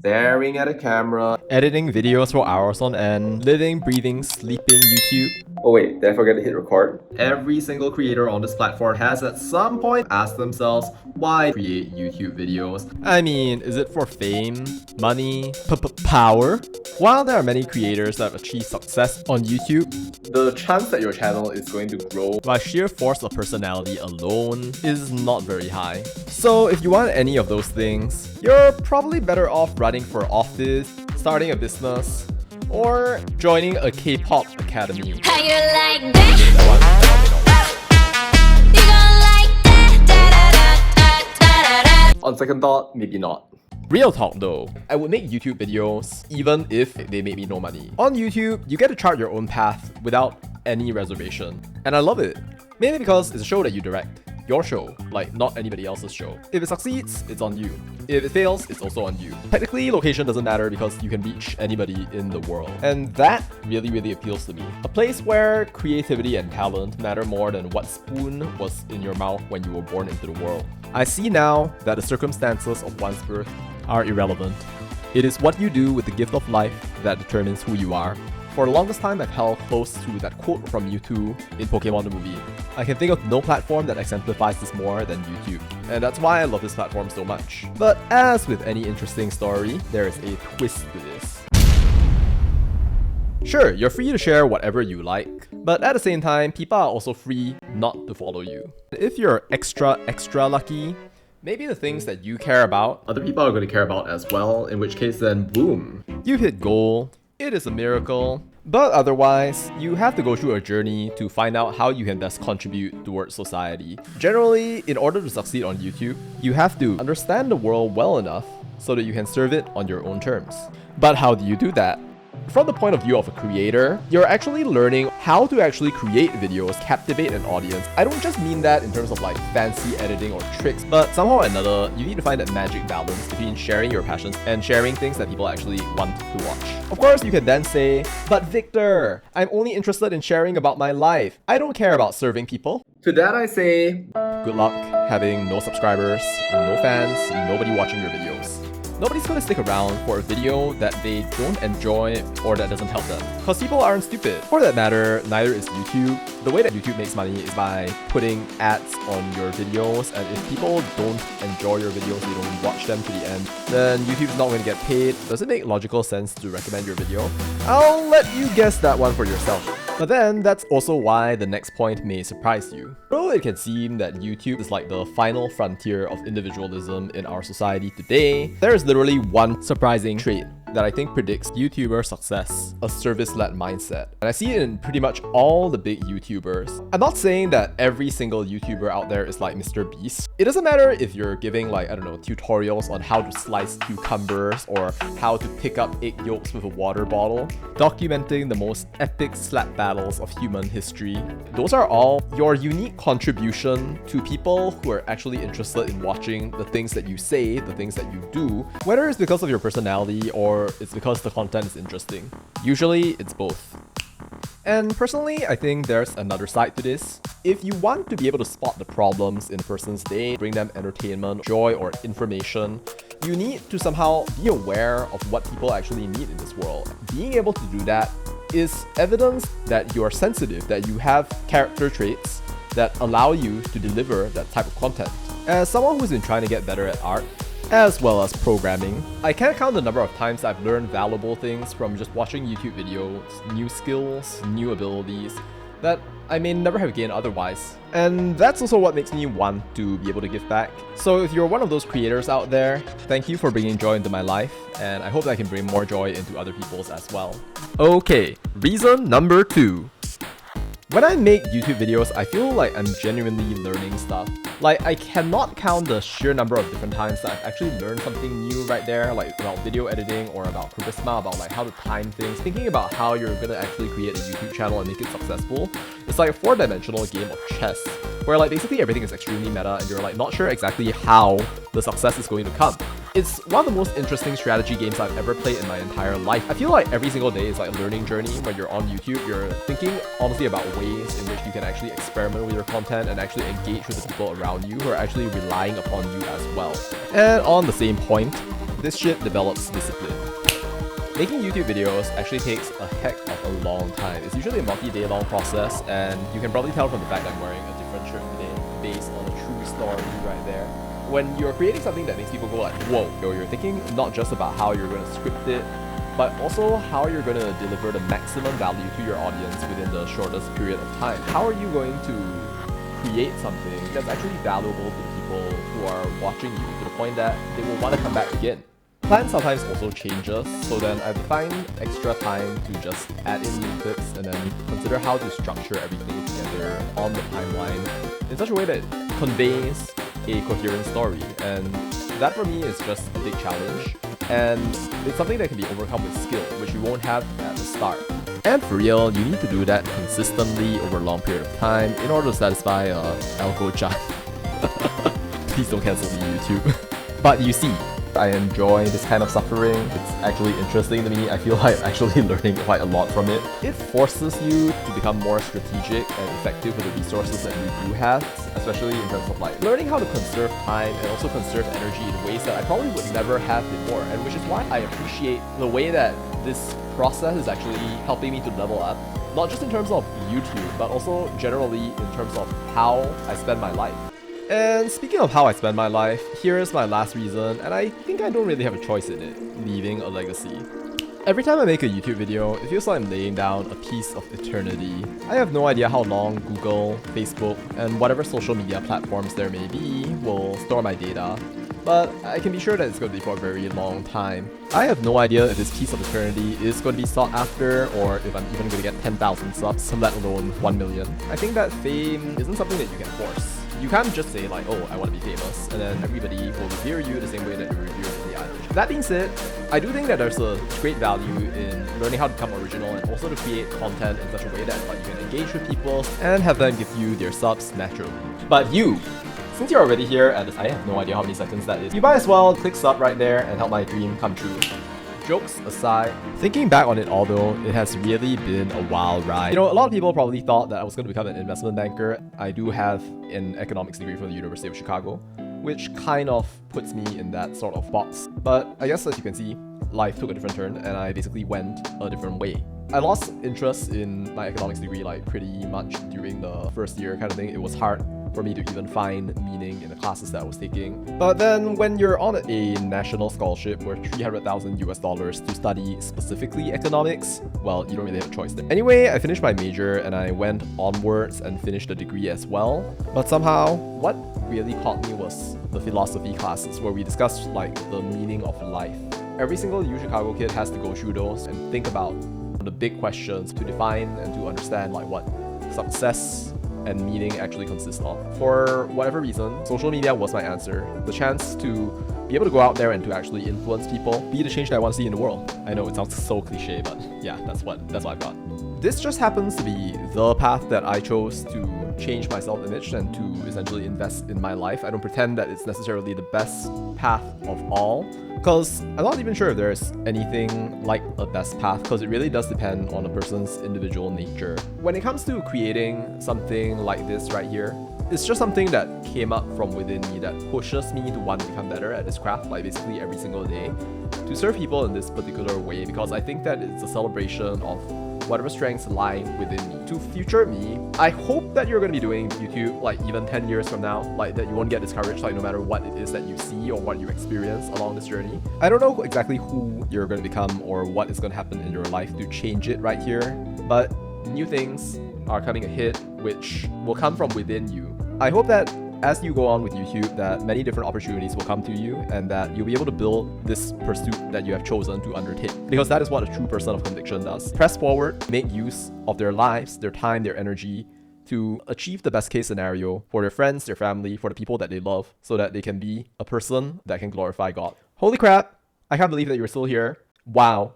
staring at a camera, editing videos for hours on end, living, breathing, sleeping YouTube. Oh wait, did I forget to hit record? Every single creator on this platform has at some point asked themselves, why create YouTube videos? I mean, is it for fame, money, power? While there are many creators that have achieved success on YouTube, The chance that your channel is going to grow by sheer force of personality alone is not very high. So if you want any of those things, you're probably better off running for office, starting a business, or joining a K-pop academy. How you like that? That one may not. You gon' like that? Da, da, da, da, da, da. On second thought, maybe not. Real talk though, I would make YouTube videos even if they made me no money. On YouTube, you get to chart your own path without any reservation. And I love it. Mainly because it's a show that you direct. Your show, like not anybody else's show. If it succeeds, it's on you. If it fails, it's also on you. Technically, location doesn't matter because you can reach anybody in the world. And that really appeals to me. A place where creativity and talent matter more than what spoon was in your mouth when you were born into the world. I see now that the circumstances of one's birth are irrelevant. It is what you do with the gift of life that determines who you are. For the longest time, I've held close to that quote from Mewtwo in Pokemon the movie. I can think of no platform that exemplifies this more than YouTube. And that's why I love this platform so much. But as with any interesting story, there is a twist to this. Sure, you're free to share whatever you like, but at the same time, people are also free not to follow you. If you're extra lucky, maybe the things that you care about, Other people are going to care about as well, in which case then boom. you've hit goal. It is a miracle. But otherwise, you have to go through a journey to find out how you can best contribute towards society. Generally, in order to succeed on YouTube, you have to understand the world well enough so that you can serve it on your own terms. But how do you do that? From the point of view of a creator, you're actually learning how to actually create videos, captivate an audience. I don't just mean that in terms of like fancy editing or tricks, but somehow or another, you need to find that magic balance between sharing your passions and sharing things that people actually want to watch. Of course, you can then say, but Victor, I'm only interested in sharing about my life. I don't care about serving people. To that I say, Good luck having no subscribers, no fans, nobody watching your videos. Nobody's gonna stick around for a video that they don't enjoy or that doesn't help them. Because people aren't stupid. For that matter, neither is YouTube. The way that YouTube makes money is by putting ads on your videos, and if people don't enjoy your videos, they don't watch them to the end, then YouTube's not gonna get paid. Does it make logical sense to recommend your video? I'll let you guess that one for yourself. But then, that's also why the next point may surprise you. Though it can seem that YouTube is like the final frontier of individualism in our society today, there is literally one surprising trait that I think predicts YouTuber success: a service-led mindset. And I see it in pretty much all the big YouTubers. I'm not saying that every single YouTuber out there is like Mr. Beast. It doesn't matter if you're giving like, I don't know, tutorials on how to slice cucumbers or how to pick up egg yolks with a water bottle, documenting the most epic slap battles of human history. Those are all your unique contribution to people who are actually interested in watching the things that you say, the things that you do, whether it's because of your personality or it's because the content is interesting. Usually, it's both. And personally, I think there's another side to this. If you want to be able to spot the problems in a person's day, bring them entertainment, joy, or information, you need to somehow be aware of what people actually need in this world. Being able to do that is evidence that you are sensitive, that you have character traits that allow you to deliver that type of content. As someone who's been trying to get better at art, as well as programming, I can't count the number of times I've learned valuable things from just watching YouTube videos, new skills, new abilities that I may never have gained otherwise. And that's also what makes me want to be able to give back. So if you're one of those creators out there, thank you for bringing joy into my life, and I hope that I can bring more joy into other people's as well. Okay, reason number 2. When I make YouTube videos, I feel like I'm genuinely learning stuff. Like, I cannot count the sheer number of different times that I've actually learned something new right there, like about video editing or about charisma, about like how to time things, thinking about how you're gonna actually create a YouTube channel and make it successful. It's like a 4-dimensional game of chess, where like basically everything is extremely meta and you're like not sure exactly how the success is going to come. It's one of the most interesting strategy games I've ever played in my entire life. I feel like every single day is like a learning journey. When you're on YouTube, you're thinking honestly about ways in which you can actually experiment with your content and actually engage with the people around you who are actually relying upon you as well. And on the same point, This shit develops discipline. Making YouTube videos actually takes a heck of a long time. It's usually a multi-day long process, and you can probably tell from the fact I'm wearing a different shirt today based on a true story right there. When you're creating something that makes people go like, whoa, you're thinking not just about how you're going to script it, but also how you're going to deliver the maximum value to your audience within the shortest period of time. How are you going to create something that's actually valuable to the people who are watching you to the point that they will want to come back again? Plan sometimes also changes, so then I find extra time to just add in new clips and then consider how to structure everything together on the timeline in such a way that conveys a coherent story, and that for me is just a big challenge, and it's something that can be overcome with skill, which you won't have at the start. And for real, you need to do that consistently over a long period of time in order to satisfy Algo-chan. Please don't cancel me, YouTube. But you see, I enjoy this kind of suffering. It's actually interesting to me. I feel like I'm actually learning quite a lot from it. It forces you to become more strategic and effective with the resources that you do have, especially in terms of like learning how to conserve time and also conserve energy in ways that I probably would never have before, and which is why I appreciate the way that this process is actually helping me to level up, not just in terms of YouTube, but also generally in terms of how I spend my life. And speaking of how I spend my life, here is my last reason, and I think I don't really have a choice in it: leaving a legacy. Every time I make a YouTube video, it feels like I'm laying down a piece of eternity. I have no idea how long Google, Facebook, and whatever social media platforms there may be will store my data, but I can be sure that it's going to be for a very long time. I have no idea if this piece of eternity is going to be sought after, or if I'm even going to get 10,000 subs, let alone 1 million. I think that fame isn't something that you can force. You can't just say like, oh, I want to be famous, and then everybody will revere you the same way that you revere Billie Eilish. That being said, I do think that there's a great value in learning how to become original and also to create content in such a way that like, you can engage with people and have them give you their subs naturally. But you, since you're already here, and I have no idea how many seconds that is, you might as well click sub right there and help my dream come true. Jokes aside, thinking back on it all though, it has really been a wild ride. You know, a lot of people probably thought that I was going to become an investment banker. I do have an economics degree from the University of Chicago, which kind of puts me in that sort of box. But I guess as you can see, life took a different turn and I basically went a different way. I lost interest in my economics degree like pretty much during the first year kind of thing. It was hard for me to even find meaning in the classes that I was taking. But then when you're on a national scholarship worth $300,000 to study specifically economics, well, you don't really have a choice there. Anyway, I finished my major and I went onwards and finished the degree as well. But somehow, what really caught me was the philosophy classes where we discussed like the meaning of life. Every single U Chicago kid has to go through those and think about the big questions to define and to understand like what success and meaning actually consist of. For whatever reason, social media was my answer. The chance to be able to go out there and to actually influence people, be the change that I want to see in the world. I know it sounds so cliche, but yeah, that's what I've got. This just happens to be the path that I chose to change my self-image and to essentially invest in my life. I don't pretend that it's necessarily the best path of all, because I'm not even sure if there's anything like a best path, because it really does depend on a person's individual nature. When it comes to creating something like this right here, it's just something that came up from within me that pushes me to want to become better at this craft, like basically every single day, to serve people in this particular way, because I think that it's a celebration of whatever strengths lie within me. To future me, I hope that you're going to be doing YouTube like even 10 years from now, like that you won't get discouraged like no matter what it is that you see or what you experience along this journey. I don't know exactly who you're going to become or what is going to happen in your life to change it right here, but new things are coming ahead which will come from within you. I hope that as you go on with YouTube, that many different opportunities will come to you and that you'll be able to build this pursuit that you have chosen to undertake. Because that is what a true person of conviction does. Press forward, make use of their lives, their time, their energy to achieve the best case scenario for their friends, their family, for the people that they love, so that they can be a person that can glorify God. Holy crap, I can't believe that you're still here. Wow.